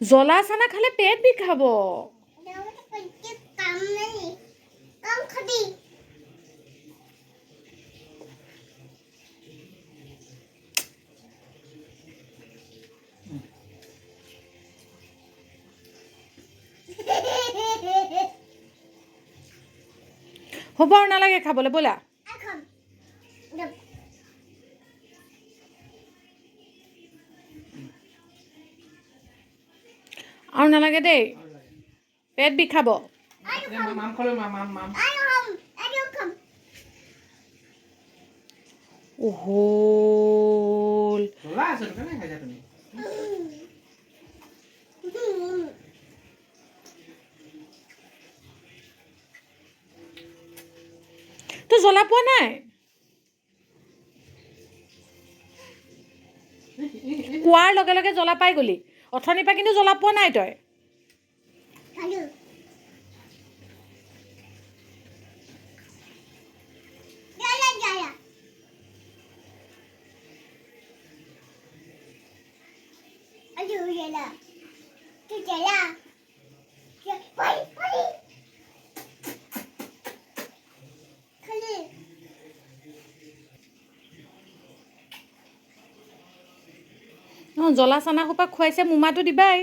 জ্বলা চানা খালে পেট বিষাব। হ'ব আৰু নালাগে খাবলৈ, ব'লা। আৰু নালাগে দেই, পেট বিষাব। হ'ল তই জ্বলা পোৱা নাই? কোৱাৰ লগে লগে জ্বলা পাই গলি। অথনিৰ পৰা কিন্তু জ্বলা পোৱা নাই তই। জ্বলা চানা সোপা খুৱাইছে, মোমাটো দিবাই।